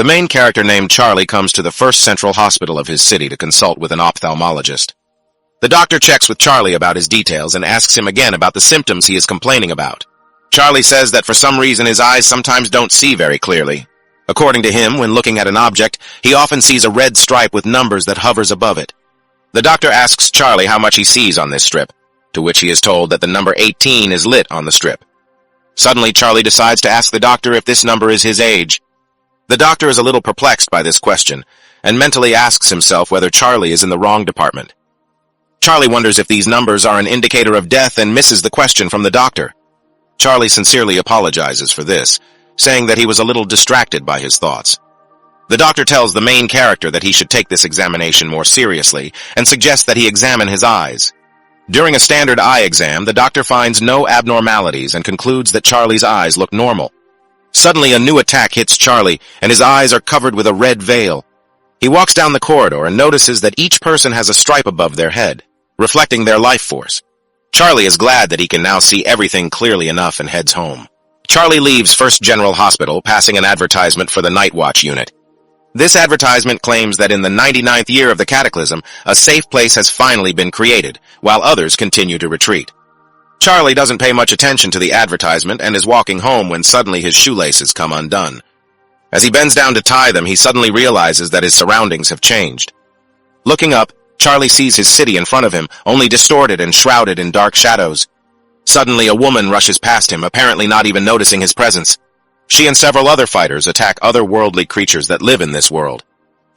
The main character named Charlie comes to the first central hospital of his city to consult with an ophthalmologist. The doctor checks with Charlie about his details and asks him again about the symptoms he is complaining about. Charlie says that for some reason his eyes sometimes don't see very clearly. According to him, when looking at an object, he often sees a red stripe with numbers that hovers above it. The doctor asks Charlie how much he sees on this strip, to which he is told that the number 18 is lit on the strip. Suddenly, Charlie decides to ask the doctor if this number is his age. The doctor is a little perplexed by this question, and mentally asks himself whether Charlie is in the wrong department. Charlie wonders if these numbers are an indicator of death and misses the question from the doctor. Charlie sincerely apologizes for this, saying that he was a little distracted by his thoughts. The doctor tells the main character that he should take this examination more seriously and suggests that he examine his eyes. During a standard eye exam, the doctor finds no abnormalities and concludes that Charlie's eyes look normal. Suddenly, a new attack hits Charlie, and his eyes are covered with a red veil. He walks down the corridor and notices that each person has a stripe above their head, reflecting their life force. Charlie is glad that he can now see everything clearly enough and heads home. Charlie leaves First General Hospital, passing an advertisement for the Night Watch unit. This advertisement claims that in the 99th year of the cataclysm, a safe place has finally been created, while others continue to retreat. Charlie doesn't pay much attention to the advertisement and is walking home when suddenly his shoelaces come undone. As he bends down to tie them, he suddenly realizes that his surroundings have changed. Looking up, Charlie sees his city in front of him, only distorted and shrouded in dark shadows. Suddenly, a woman rushes past him, apparently not even noticing his presence. She and several other fighters attack otherworldly creatures that live in this world.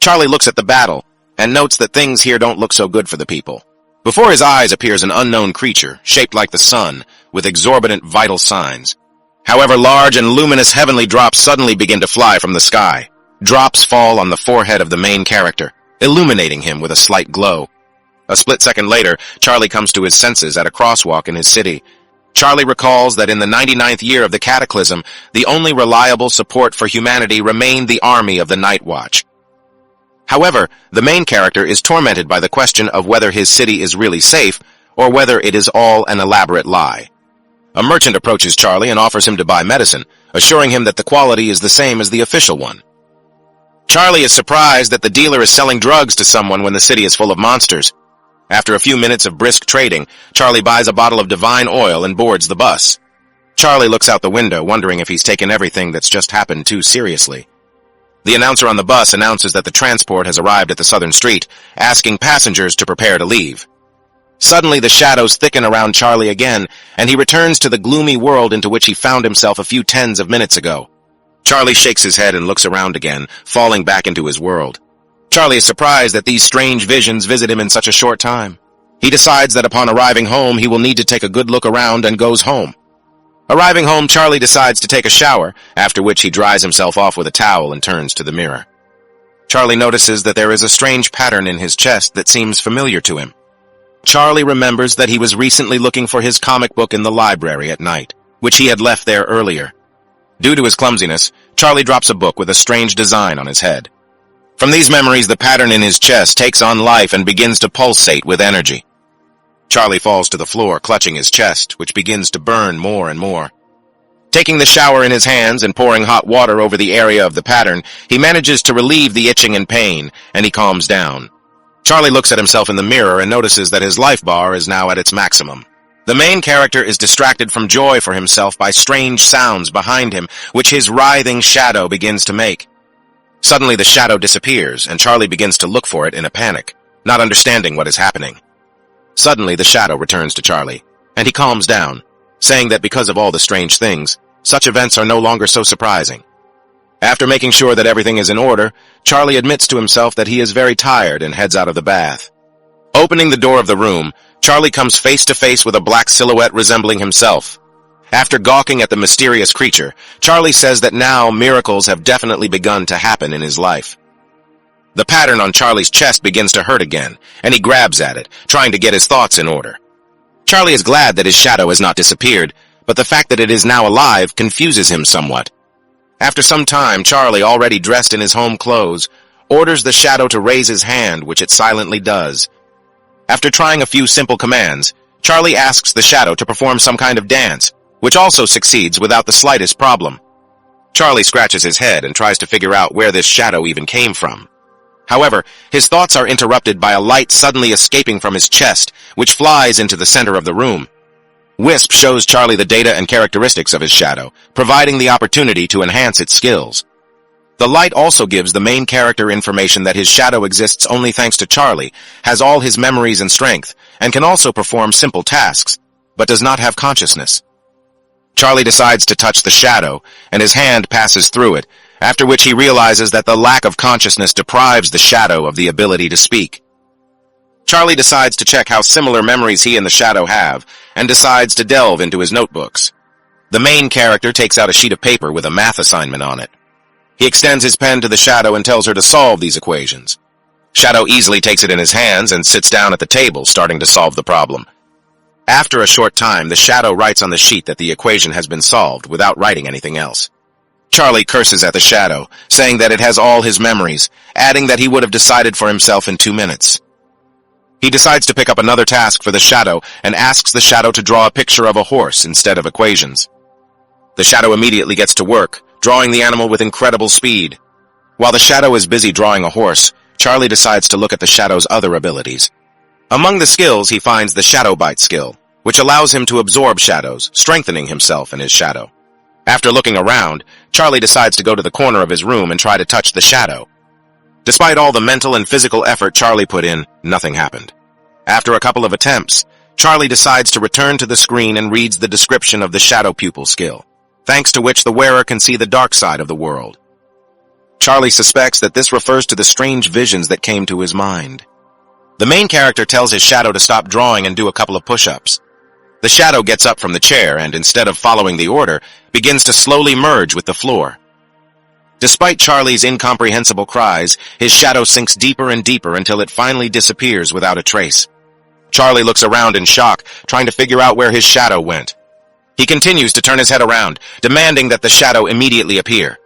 Charlie looks at the battle and notes that things here don't look so good for the people. Before his eyes appears an unknown creature, shaped like the sun, with exorbitant vital signs. However, large and luminous heavenly drops suddenly begin to fly from the sky. Drops fall on the forehead of the main character, illuminating him with a slight glow. A split second later, Charlie comes to his senses at a crosswalk in his city. Charlie recalls that in the 99th year of the cataclysm, the only reliable support for humanity remained the army of the Night Watch. However, the main character is tormented by the question of whether his city is really safe or whether it is all an elaborate lie. A merchant approaches Charlie and offers him to buy medicine, assuring him that the quality is the same as the official one. Charlie is surprised that the dealer is selling drugs to someone when the city is full of monsters. After a few minutes of brisk trading, Charlie buys a bottle of divine oil and boards the bus. Charlie looks out the window, wondering if he's taken everything that's just happened too seriously. The announcer on the bus announces that the transport has arrived at the southern street, asking passengers to prepare to leave. Suddenly, the shadows thicken around Charlie again, and he returns to the gloomy world into which he found himself a few tens of minutes ago. Charlie shakes his head and looks around again, falling back into his world. Charlie is surprised that these strange visions visit him in such a short time. He decides that upon arriving home, he will need to take a good look around and goes home. Arriving home, Charlie decides to take a shower, after which he dries himself off with a towel and turns to the mirror. Charlie notices that there is a strange pattern in his chest that seems familiar to him. Charlie remembers that he was recently looking for his comic book in the library at night, which he had left there earlier. Due to his clumsiness, Charlie drops a book with a strange design on his head. From these memories, the pattern in his chest takes on life and begins to pulsate with energy. Charlie falls to the floor, clutching his chest, which begins to burn more and more. Taking the shower in his hands and pouring hot water over the area of the pattern, he manages to relieve the itching and pain, and he calms down. Charlie looks at himself in the mirror and notices that his life bar is now at its maximum. The main character is distracted from joy for himself by strange sounds behind him, which his writhing shadow begins to make. Suddenly the shadow disappears, and Charlie begins to look for it in a panic, not understanding what is happening. Suddenly the shadow returns to Charlie, and he calms down, saying that because of all the strange things, such events are no longer so surprising. After making sure that everything is in order, Charlie admits to himself that he is very tired and heads out of the bath. Opening the door of the room, Charlie comes face to face with a black silhouette resembling himself. After gawking at the mysterious creature, Charlie says that now miracles have definitely begun to happen in his life. The pattern on Charlie's chest begins to hurt again, and he grabs at it, trying to get his thoughts in order. Charlie is glad that his shadow has not disappeared, but the fact that it is now alive confuses him somewhat. After some time, Charlie, already dressed in his home clothes, orders the shadow to raise his hand, which it silently does. After trying a few simple commands, Charlie asks the shadow to perform some kind of dance, which also succeeds without the slightest problem. Charlie scratches his head and tries to figure out where this shadow even came from. However, his thoughts are interrupted by a light suddenly escaping from his chest, which flies into the center of the room. Wisp shows Charlie the data and characteristics of his shadow, providing the opportunity to enhance its skills. The light also gives the main character information that his shadow exists only thanks to Charlie, has all his memories and strength, and can also perform simple tasks, but does not have consciousness. Charlie decides to touch the shadow, and his hand passes through it, after which he realizes that the lack of consciousness deprives the shadow of the ability to speak. Charlie decides to check how similar memories he and the shadow have, and decides to delve into his notebooks. The main character takes out a sheet of paper with a math assignment on it. He extends his pen to the shadow and tells her to solve these equations. Shadow easily takes it in his hands and sits down at the table, starting to solve the problem. After a short time, the shadow writes on the sheet that the equation has been solved without writing anything else. Charlie curses at the shadow, saying that it has all his memories, adding that he would have decided for himself in 2 minutes. He decides to pick up another task for the shadow and asks the shadow to draw a picture of a horse instead of equations. The shadow immediately gets to work, drawing the animal with incredible speed. While the shadow is busy drawing a horse, Charlie decides to look at the shadow's other abilities. Among the skills, he finds the Shadow Bite skill, which allows him to absorb shadows, strengthening himself and his shadow. After looking around, Charlie decides to go to the corner of his room and try to touch the shadow. Despite all the mental and physical effort Charlie put in, nothing happened. After a couple of attempts, Charlie decides to return to the screen and reads the description of the Shadow Pupil skill, thanks to which the wearer can see the dark side of the world. Charlie suspects that this refers to the strange visions that came to his mind. The main character tells his shadow to stop drawing and do a couple of push-ups. The shadow gets up from the chair and, instead of following the order, begins to slowly merge with the floor. Despite Charlie's incomprehensible cries, his shadow sinks deeper and deeper until it finally disappears without a trace. Charlie looks around in shock, trying to figure out where his shadow went. He continues to turn his head around, demanding that the shadow immediately appear.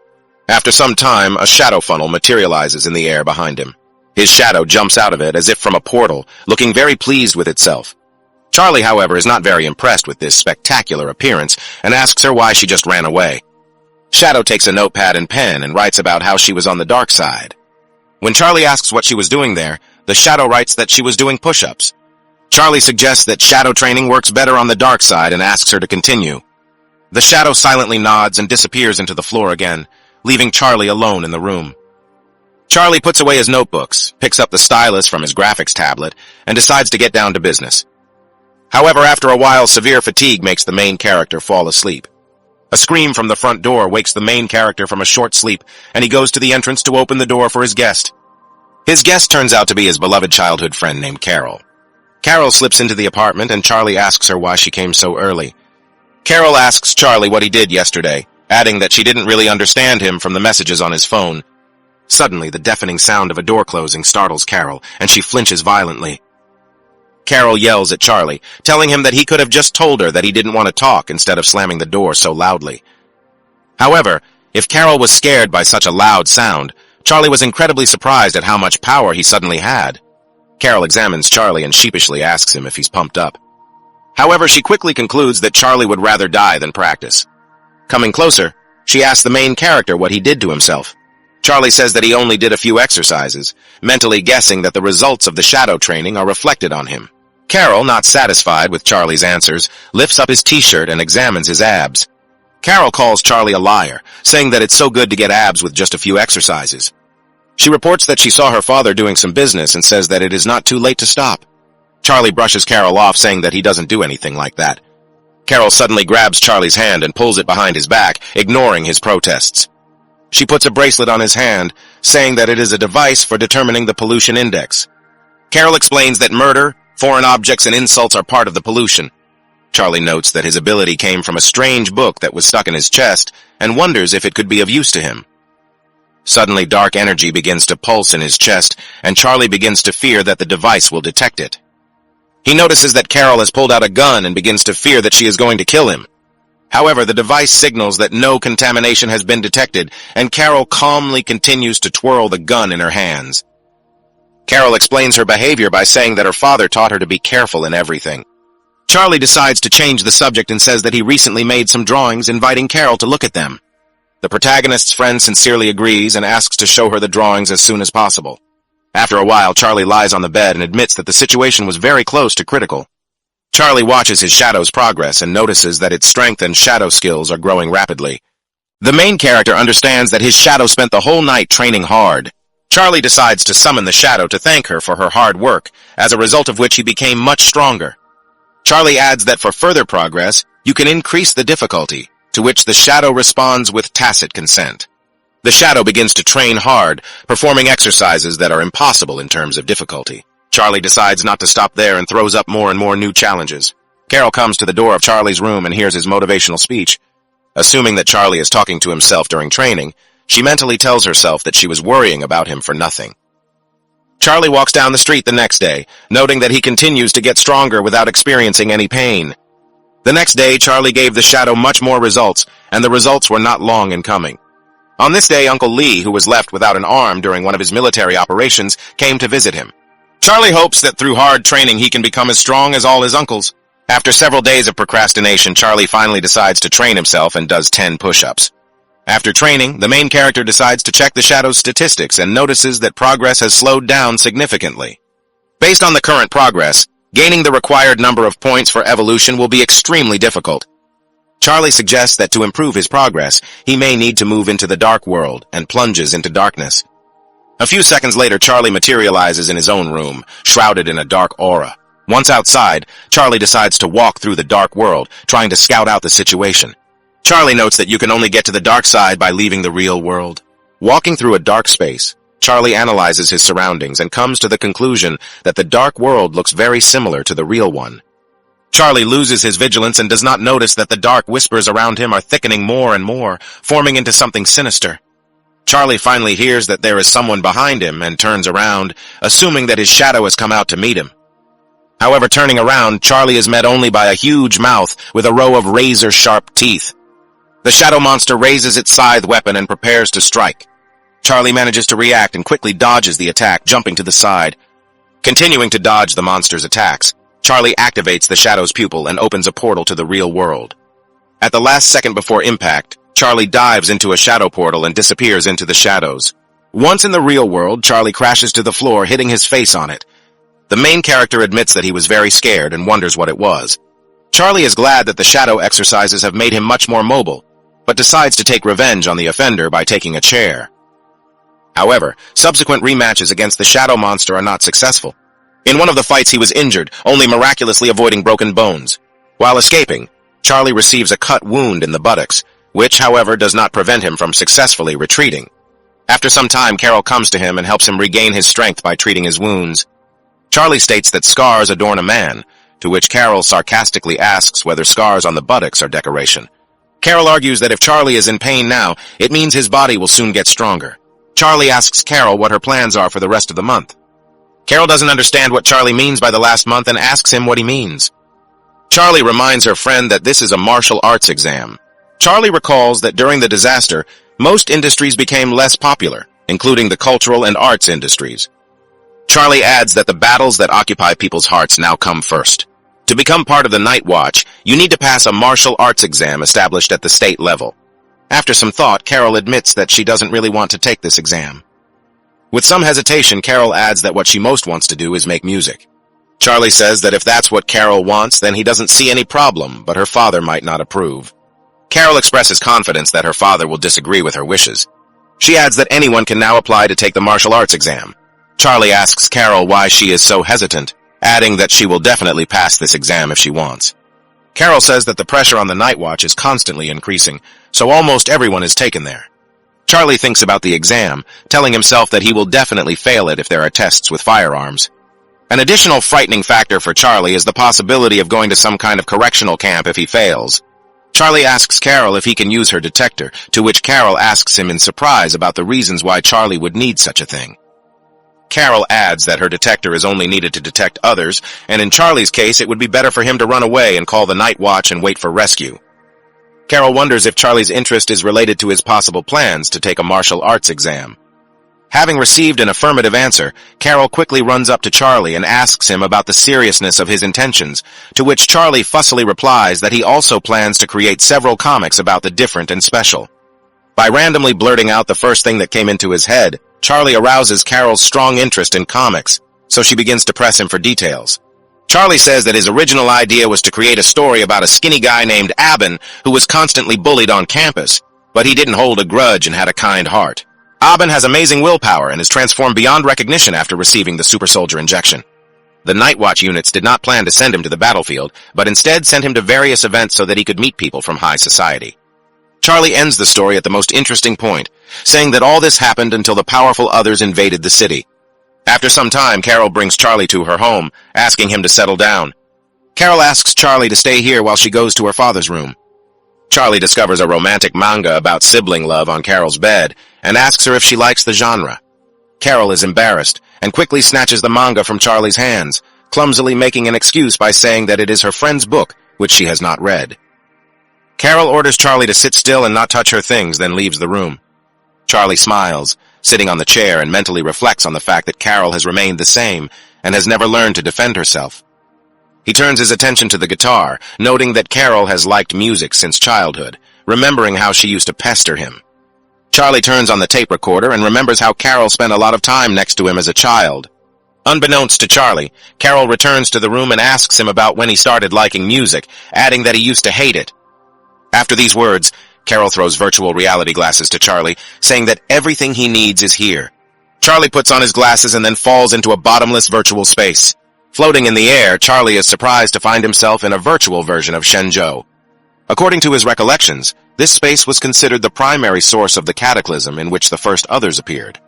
After some time, a shadow funnel materializes in the air behind him. His shadow jumps out of it as if from a portal, looking very pleased with itself. Charlie, however, is not very impressed with this spectacular appearance and asks her why she just ran away. Shadow takes a notepad and pen and writes about how she was on the dark side. When Charlie asks what she was doing there, the shadow writes that she was doing push-ups. Charlie suggests that shadow training works better on the dark side and asks her to continue. The shadow silently nods and disappears into the floor again, leaving Charlie alone in the room. Charlie puts away his notebooks, picks up the stylus from his graphics tablet, and decides to get down to business. However, after a while, severe fatigue makes the main character fall asleep. A scream from the front door wakes the main character from a short sleep, and he goes to the entrance to open the door for his guest. His guest turns out to be his beloved childhood friend named Carol. Carol slips into the apartment, and Charlie asks her why she came so early. Carol asks Charlie what he did yesterday, adding that she didn't really understand him from the messages on his phone. Suddenly, the deafening sound of a door closing startles Carol, and she flinches violently. Carol yells at Charlie, telling him that he could have just told her that he didn't want to talk instead of slamming the door so loudly. However, if Carol was scared by such a loud sound, Charlie was incredibly surprised at how much power he suddenly had. Carol examines Charlie and sheepishly asks him if he's pumped up. However, she quickly concludes that Charlie would rather die than practice. Coming closer, she asks the main character what he did to himself. Charlie says that he only did a few exercises, mentally guessing that the results of the shadow training are reflected on him. Carol, not satisfied with Charlie's answers, lifts up his t-shirt and examines his abs. Carol calls Charlie a liar, saying that it's so good to get abs with just a few exercises. She reports that she saw her father doing some business and says that it is not too late to stop. Charlie brushes Carol off, saying that he doesn't do anything like that. Carol suddenly grabs Charlie's hand and pulls it behind his back, ignoring his protests. She puts a bracelet on his hand, saying that it is a device for determining the pollution index. Carol explains that murder, foreign objects, and insults are part of the pollution. Charlie notes that his ability came from a strange book that was stuck in his chest and wonders if it could be of use to him. Suddenly, dark energy begins to pulse in his chest, and Charlie begins to fear that the device will detect it. He notices that Carol has pulled out a gun and begins to fear that she is going to kill him. However, the device signals that no contamination has been detected, and Carol calmly continues to twirl the gun in her hands. Carol explains her behavior by saying that her father taught her to be careful in everything. Charlie decides to change the subject and says that he recently made some drawings, inviting Carol to look at them. The protagonist's friend sincerely agrees and asks to show her the drawings as soon as possible. After a while, Charlie lies on the bed and admits that the situation was very close to critical. Charlie watches his shadow's progress and notices that its strength and shadow skills are growing rapidly. The main character understands that his shadow spent the whole night training hard. Charlie decides to summon the shadow to thank her for her hard work, as a result of which he became much stronger. Charlie adds that for further progress, you can increase the difficulty, to which the shadow responds with tacit consent. The shadow begins to train hard, performing exercises that are impossible in terms of difficulty. Charlie decides not to stop there and throws up more and more new challenges. Carol comes to the door of Charlie's room and hears his motivational speech. Assuming that Charlie is talking to himself during training, she mentally tells herself that she was worrying about him for nothing. Charlie walks down the street the next day, noting that he continues to get stronger without experiencing any pain. The next day, Charlie gave the shadow much more results, and the results were not long in coming. On this day, Uncle Lee, who was left without an arm during one of his military operations, came to visit him. Charlie hopes that through hard training he can become as strong as all his uncles. After several days of procrastination, Charlie finally decides to train himself and does 10 push-ups. After training, the main character decides to check the shadow's statistics and notices that progress has slowed down significantly. Based on the current progress, gaining the required number of points for evolution will be extremely difficult. Charlie suggests that to improve his progress, he may need to move into the dark world and plunges into darkness. A few seconds later, Charlie materializes in his own room, shrouded in a dark aura. Once outside, Charlie decides to walk through the dark world, trying to scout out the situation. Charlie notes that you can only get to the dark side by leaving the real world. Walking through a dark space, Charlie analyzes his surroundings and comes to the conclusion that the dark world looks very similar to the real one. Charlie loses his vigilance and does not notice that the dark whispers around him are thickening more and more, forming into something sinister. Charlie finally hears that there is someone behind him and turns around, assuming that his shadow has come out to meet him. However, turning around, Charlie is met only by a huge mouth with a row of razor-sharp teeth. The shadow monster raises its scythe weapon and prepares to strike. Charlie manages to react and quickly dodges the attack, jumping to the side. Continuing to dodge the monster's attacks, Charlie activates the shadow's pupil and opens a portal to the real world. At the last second before impact, Charlie dives into a shadow portal and disappears into the shadows. Once in the real world, Charlie crashes to the floor, hitting his face on it. The main character admits that he was very scared and wonders what it was. Charlie is glad that the shadow exercises have made him much more mobile, but decides to take revenge on the offender by taking a chair. However, subsequent rematches against the shadow monster are not successful. In one of the fights he was injured, only miraculously avoiding broken bones. While escaping, Charlie receives a cut wound in the buttocks, which, however, does not prevent him from successfully retreating. After some time, Carol comes to him and helps him regain his strength by treating his wounds. Charlie states that scars adorn a man, to which Carol sarcastically asks whether scars on the buttocks are decoration. Carol argues that if Charlie is in pain now, it means his body will soon get stronger. Charlie asks Carol what her plans are for the rest of the month. Carol doesn't understand what Charlie means by the last month and asks him what he means. Charlie reminds her friend that this is a martial arts exam. Charlie recalls that during the disaster, most industries became less popular, including the cultural and arts industries. Charlie adds that the battles that occupy people's hearts now come first. To become part of the Night Watch, you need to pass a martial arts exam established at the state level. After some thought, Carol admits that she doesn't really want to take this exam. With some hesitation, Carol adds that what she most wants to do is make music. Charlie says that if that's what Carol wants, then he doesn't see any problem, but her father might not approve. Carol expresses confidence that her father will disagree with her wishes. She adds that anyone can now apply to take the martial arts exam. Charlie asks Carol why she is so hesitant, adding that she will definitely pass this exam if she wants. Carol says that the pressure on the Night Watch is constantly increasing, so almost everyone is taken there. Charlie thinks about the exam, telling himself that he will definitely fail it if there are tests with firearms. An additional frightening factor for Charlie is the possibility of going to some kind of correctional camp if he fails. Charlie asks Carol if he can use her detector, to which Carol asks him in surprise about the reasons why Charlie would need such a thing. Carol adds that her detector is only needed to detect others, and in Charlie's case it would be better for him to run away and call the Night Watch and wait for rescue. Carol wonders if Charlie's interest is related to his possible plans to take a martial arts exam. Having received an affirmative answer, Carol quickly runs up to Charlie and asks him about the seriousness of his intentions, to which Charlie fussily replies that he also plans to create several comics about the different and special. By randomly blurting out the first thing that came into his head, Charlie arouses Carol's strong interest in comics, so she begins to press him for details. Charlie says that his original idea was to create a story about a skinny guy named Abin who was constantly bullied on campus, but he didn't hold a grudge and had a kind heart. Abin has amazing willpower and is transformed beyond recognition after receiving the super soldier injection. The Night Watch units did not plan to send him to the battlefield, but instead sent him to various events so that he could meet people from high society. Charlie ends the story at the most interesting point, saying that all this happened until the powerful others invaded the city. After some time, Carol brings Charlie to her home, asking him to settle down. Carol asks Charlie to stay here while she goes to her father's room. Charlie discovers a romantic manga about sibling love on Carol's bed and asks her if she likes the genre. Carol is embarrassed and quickly snatches the manga from Charlie's hands, clumsily making an excuse by saying that it is her friend's book, which she has not read. Carol orders Charlie to sit still and not touch her things, then leaves the room. Charlie smiles, sitting on the chair, and mentally reflects on the fact that Carol has remained the same and has never learned to defend herself. He turns his attention to the guitar, noting that Carol has liked music since childhood, remembering how she used to pester him. Charlie turns on the tape recorder and remembers how Carol spent a lot of time next to him as a child. Unbeknownst to Charlie, Carol returns to the room and asks him about when he started liking music, adding that he used to hate it. After these words, Carol throws virtual reality glasses to Charlie, saying that everything he needs is here. Charlie puts on his glasses and then falls into a bottomless virtual space. Floating in the air, Charlie is surprised to find himself in a virtual version of Shenzhou. According to his recollections, this space was considered the primary source of the cataclysm in which the first others appeared.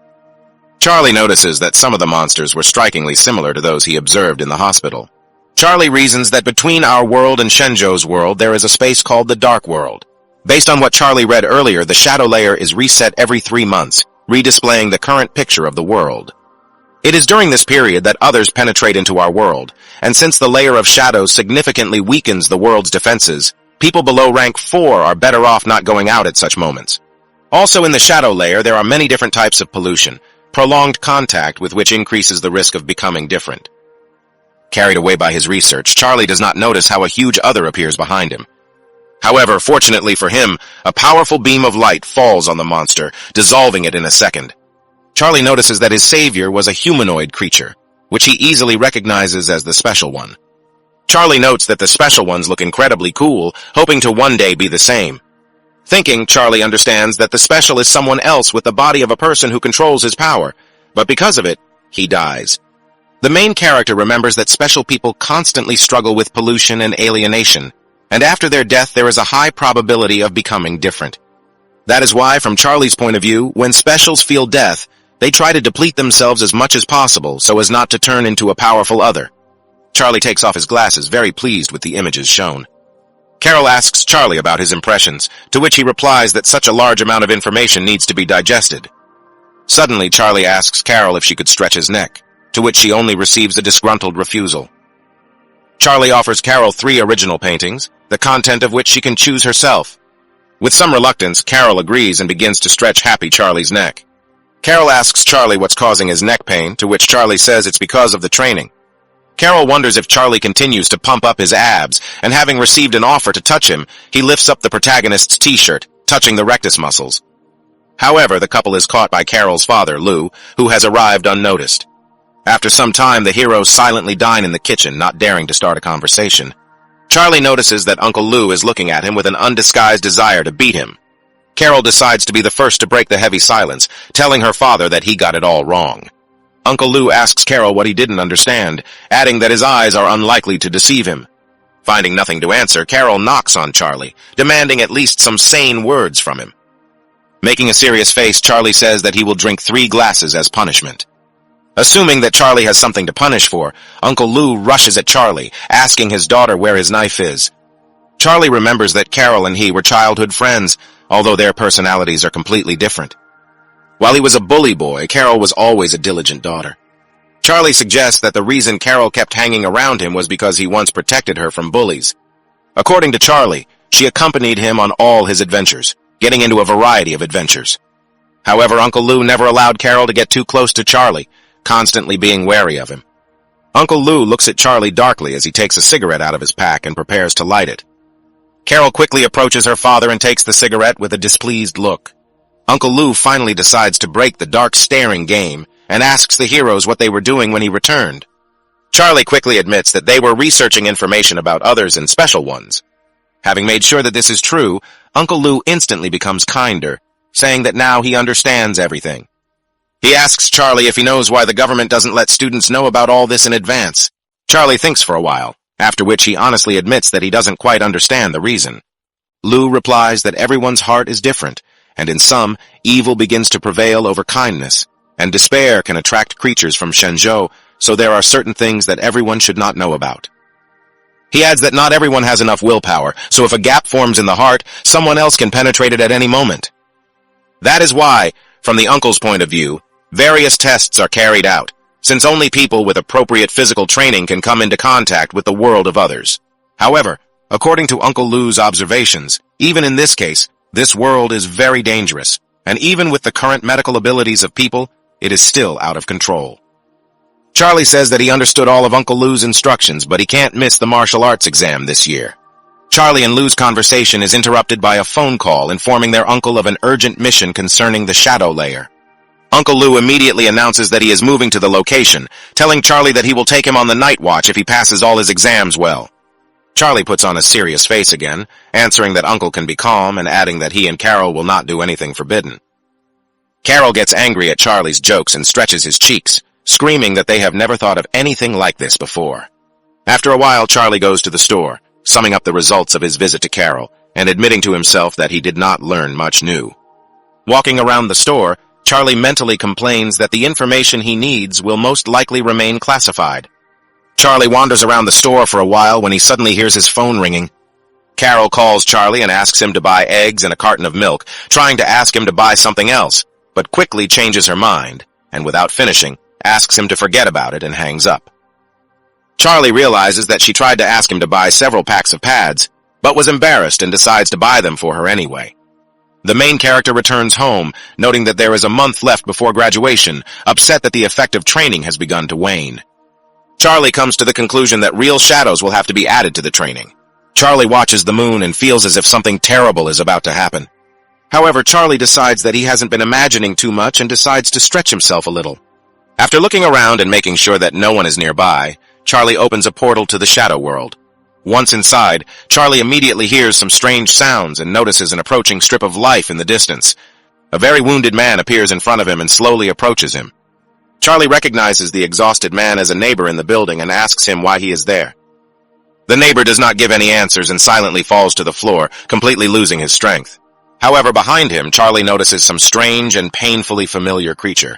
Charlie notices that some of the monsters were strikingly similar to those he observed in the hospital. Charlie reasons that between our world and Shenzhou's world there is a space called the Dark World. Based on what Charlie read earlier, the shadow layer is reset every 3 months, redisplaying the current picture of the world. It is during this period that others penetrate into our world, and since the layer of shadows significantly weakens the world's defenses, people below rank 4 are better off not going out at such moments. Also in the shadow layer there are many different types of pollution, prolonged contact with which increases the risk of becoming different. Carried away by his research, Charlie does not notice how a huge other appears behind him. However, fortunately for him, a powerful beam of light falls on the monster, dissolving it in a second. Charlie notices that his savior was a humanoid creature, which he easily recognizes as the Special One. Charlie notes that the Special Ones look incredibly cool, hoping to one day be the same. Thinking, Charlie understands that the Special is someone else with the body of a person who controls his power, but because of it, he dies. The main character remembers that special people constantly struggle with pollution and alienation, and after their death there is a high probability of becoming different. That is why, from Charlie's point of view, when specials feel death, they try to deplete themselves as much as possible so as not to turn into a powerful other. Charlie takes off his glasses, very pleased with the images shown. Carol asks Charlie about his impressions, to which he replies that such a large amount of information needs to be digested. Suddenly, Charlie asks Carol if she could stretch his neck, to which she only receives a disgruntled refusal. Charlie offers Carol 3 original paintings, the content of which she can choose herself. With some reluctance, Carol agrees and begins to stretch Happy Charlie's neck. Carol asks Charlie what's causing his neck pain, to which Charlie says it's because of the training. Carol wonders if Charlie continues to pump up his abs, and having received an offer to touch him, he lifts up the protagonist's t-shirt, touching the rectus muscles. However, the couple is caught by Carol's father, Lou, who has arrived unnoticed. After some time, the heroes silently dine in the kitchen, not daring to start a conversation. Charlie notices that Uncle Lou is looking at him with an undisguised desire to beat him. Carol decides to be the first to break the heavy silence, telling her father that he got it all wrong. Uncle Lou asks Carol what he didn't understand, adding that his eyes are unlikely to deceive him. Finding nothing to answer, Carol knocks on Charlie, demanding at least some sane words from him. Making a serious face, Charlie says that he will drink 3 glasses as punishment. Assuming that Charlie has something to punish for, Uncle Lou rushes at Charlie, asking his daughter where his knife is. Charlie remembers that Carol and he were childhood friends, although their personalities are completely different. While he was a bully boy, Carol was always a diligent daughter. Charlie suggests that the reason Carol kept hanging around him was because he once protected her from bullies. According to Charlie, she accompanied him on all his adventures, getting into a variety of adventures. However, Uncle Lou never allowed Carol to get too close to Charlie, constantly being wary of him. Uncle Lou looks at Charlie darkly as he takes a cigarette out of his pack and prepares to light it. Carol quickly approaches her father and takes the cigarette with a displeased look. Uncle Lu finally decides to break the dark staring game and asks the heroes what they were doing when he returned. Charlie quickly admits that they were researching information about others and special ones. Having made sure that this is true, Uncle Lu instantly becomes kinder, saying that now he understands everything. He asks Charlie if he knows why the government doesn't let students know about all this in advance. Charlie thinks for a while, after which he honestly admits that he doesn't quite understand the reason. Lu replies that everyone's heart is different, and in some, evil begins to prevail over kindness, and despair can attract creatures from Shenzhou, so there are certain things that everyone should not know about. He adds that not everyone has enough willpower, so if a gap forms in the heart, someone else can penetrate it at any moment. That is why, from the uncle's point of view, various tests are carried out, since only people with appropriate physical training can come into contact with the world of others. However, according to Uncle Lu's observations, even in this case, this world is very dangerous, and even with the current medical abilities of people, it is still out of control. Charlie says that he understood all of Uncle Lu's instructions, but he can't miss the martial arts exam this year. Charlie and Lu's conversation is interrupted by a phone call informing their uncle of an urgent mission concerning the shadow layer. Uncle Lu immediately announces that he is moving to the location, telling Charlie that he will take him on the night watch if he passes all his exams well. Charlie puts on a serious face again, answering that Uncle can be calm and adding that he and Carol will not do anything forbidden. Carol gets angry at Charlie's jokes and stretches his cheeks, screaming that they have never thought of anything like this before. After a while, Charlie goes to the store, summing up the results of his visit to Carol, and admitting to himself that he did not learn much new. Walking around the store, Charlie mentally complains that the information he needs will most likely remain classified. Charlie wanders around the store for a while when he suddenly hears his phone ringing. Carol calls Charlie and asks him to buy eggs and a carton of milk, trying to ask him to buy something else, but quickly changes her mind, and without finishing, asks him to forget about it and hangs up. Charlie realizes that she tried to ask him to buy several packs of pads, but was embarrassed and decides to buy them for her anyway. The main character returns home, noting that there is a month left before graduation, upset that the effect of training has begun to wane. Charlie comes to the conclusion that real shadows will have to be added to the training. Charlie watches the moon and feels as if something terrible is about to happen. However, Charlie decides that he hasn't been imagining too much and decides to stretch himself a little. After looking around and making sure that no one is nearby, Charlie opens a portal to the shadow world. Once inside, Charlie immediately hears some strange sounds and notices an approaching strip of life in the distance. A very wounded man appears in front of him and slowly approaches him. Charlie recognizes the exhausted man as a neighbor in the building and asks him why he is there. The neighbor does not give any answers and silently falls to the floor, completely losing his strength. However, behind him, Charlie notices some strange and painfully familiar creature.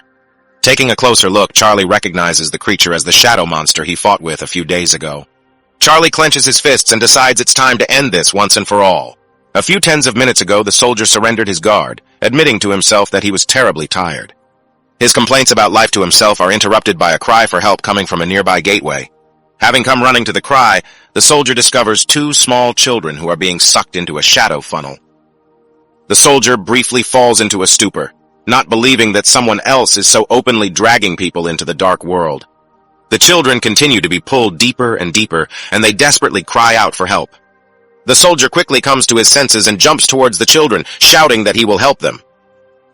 Taking a closer look, Charlie recognizes the creature as the shadow monster he fought with a few days ago. Charlie clenches his fists and decides it's time to end this once and for all. A few tens of minutes ago, the soldier surrendered his guard, admitting to himself that he was terribly tired. His complaints about life to himself are interrupted by a cry for help coming from a nearby gateway. Having come running to the cry, the soldier discovers two small children who are being sucked into a shadow funnel. The soldier briefly falls into a stupor, not believing that someone else is so openly dragging people into the dark world. The children continue to be pulled deeper and deeper, and they desperately cry out for help. The soldier quickly comes to his senses and jumps towards the children, shouting that he will help them.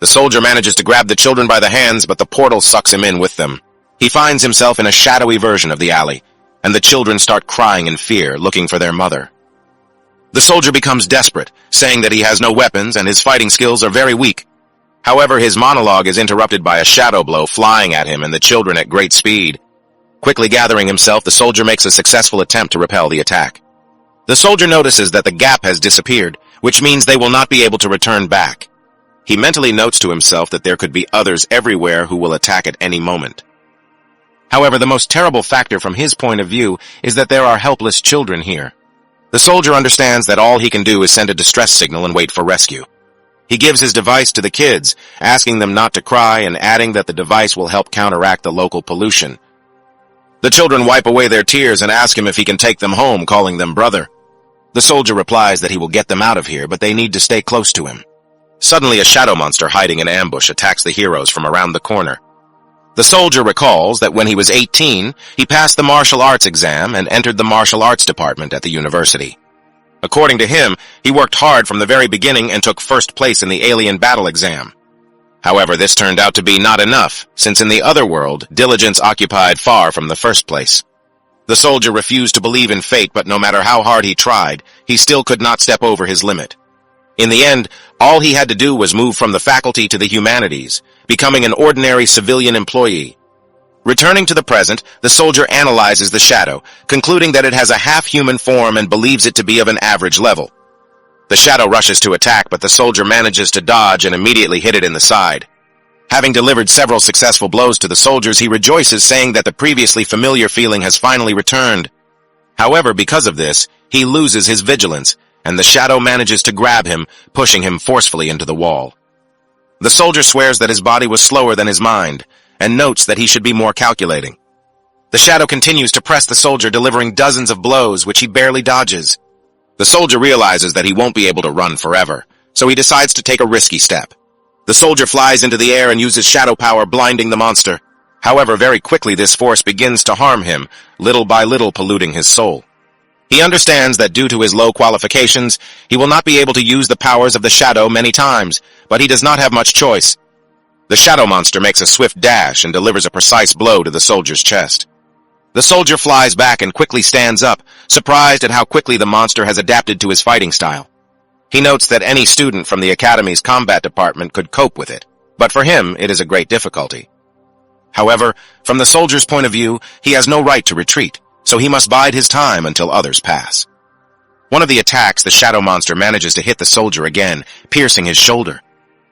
The soldier manages to grab the children by the hands, but the portal sucks him in with them. He finds himself in a shadowy version of the alley, and the children start crying in fear, looking for their mother. The soldier becomes desperate, saying that he has no weapons and his fighting skills are very weak. However, his monologue is interrupted by a shadow blow flying at him and the children at great speed. Quickly gathering himself, the soldier makes a successful attempt to repel the attack. The soldier notices that the gap has disappeared, which means they will not be able to return back. He mentally notes to himself that there could be others everywhere who will attack at any moment. However, the most terrible factor from his point of view is that there are helpless children here. The soldier understands that all he can do is send a distress signal and wait for rescue. He gives his device to the kids, asking them not to cry and adding that the device will help counteract the local pollution. The children wipe away their tears and ask him if he can take them home, calling them brother. The soldier replies that he will get them out of here, but they need to stay close to him. Suddenly, a shadow monster hiding in ambush attacks the heroes from around the corner. The soldier recalls that when he was 18, he passed the martial arts exam and entered the martial arts department at the university. According to him, he worked hard from the very beginning and took first place in the alien battle exam. However, this turned out to be not enough, since in the other world, diligence occupied far from the first place. The soldier refused to believe in fate, but no matter how hard he tried, he still could not step over his limit. In the end, all he had to do was move from the faculty to the humanities, becoming an ordinary civilian employee. Returning to the present, the soldier analyzes the shadow, concluding that it has a half-human form and believes it to be of an average level. The shadow rushes to attack, but the soldier manages to dodge and immediately hit it in the side. Having delivered several successful blows to the soldiers, he rejoices, saying that the previously familiar feeling has finally returned. However, because of this, he loses his vigilance, and the shadow manages to grab him, pushing him forcefully into the wall. The soldier swears that his body was slower than his mind, and notes that he should be more calculating. The shadow continues to press the soldier, delivering dozens of blows, which he barely dodges. The soldier realizes that he won't be able to run forever, so he decides to take a risky step. The soldier flies into the air and uses shadow power, blinding the monster. However, very quickly this force begins to harm him, little by little polluting his soul. He understands that due to his low qualifications, he will not be able to use the powers of the shadow many times, but he does not have much choice. The shadow monster makes a swift dash and delivers a precise blow to the soldier's chest. The soldier flies back and quickly stands up, surprised at how quickly the monster has adapted to his fighting style. He notes that any student from the Academy's combat department could cope with it, but for him it is a great difficulty. However, from the soldier's point of view, he has no right to retreat, so he must bide his time until others pass. One of the attacks, the shadow monster manages to hit the soldier again, piercing his shoulder.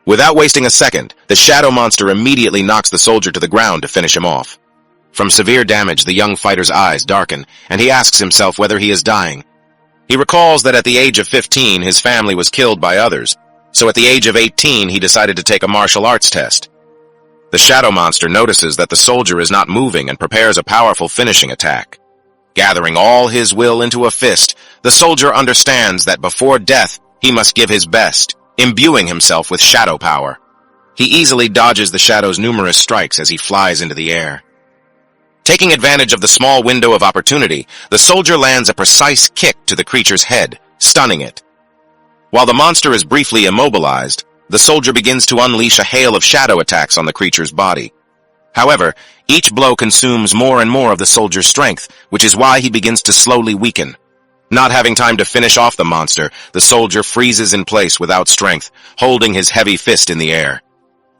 Without wasting a second, the shadow monster immediately knocks the soldier to the ground to finish him off. From severe damage, the young fighter's eyes darken, and he asks himself whether he is dying. He recalls that at the age of 15, his family was killed by others, so at the age of 18, he decided to take a martial arts test. The shadow monster notices that the soldier is not moving and prepares a powerful finishing attack. Gathering all his will into a fist, the soldier understands that before death, he must give his best, imbuing himself with shadow power. He easily dodges the shadow's numerous strikes as he flies into the air. Taking advantage of the small window of opportunity, the soldier lands a precise kick to the creature's head, stunning it. While the monster is briefly immobilized, the soldier begins to unleash a hail of shadow attacks on the creature's body. However, each blow consumes more and more of the soldier's strength, which is why he begins to slowly weaken. Not having time to finish off the monster, the soldier freezes in place without strength, holding his heavy fist in the air.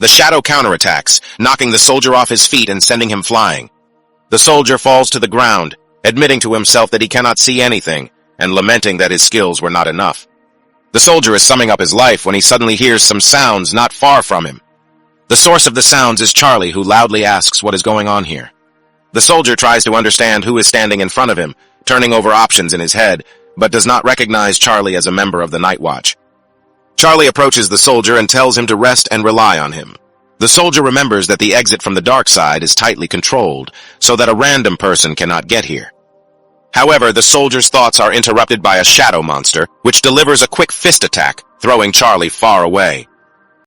The shadow counterattacks, knocking the soldier off his feet and sending him flying. The soldier falls to the ground, admitting to himself that he cannot see anything, and lamenting that his skills were not enough. The soldier is summing up his life when he suddenly hears some sounds not far from him. The source of the sounds is Charlie, who loudly asks what is going on here. The soldier tries to understand who is standing in front of him, turning over options in his head, but does not recognize Charlie as a member of the Night Watch. Charlie approaches the soldier and tells him to rest and rely on him. The soldier remembers that the exit from the dark side is tightly controlled, so that a random person cannot get here. However, the soldier's thoughts are interrupted by a shadow monster, which delivers a quick fist attack, throwing Charlie far away.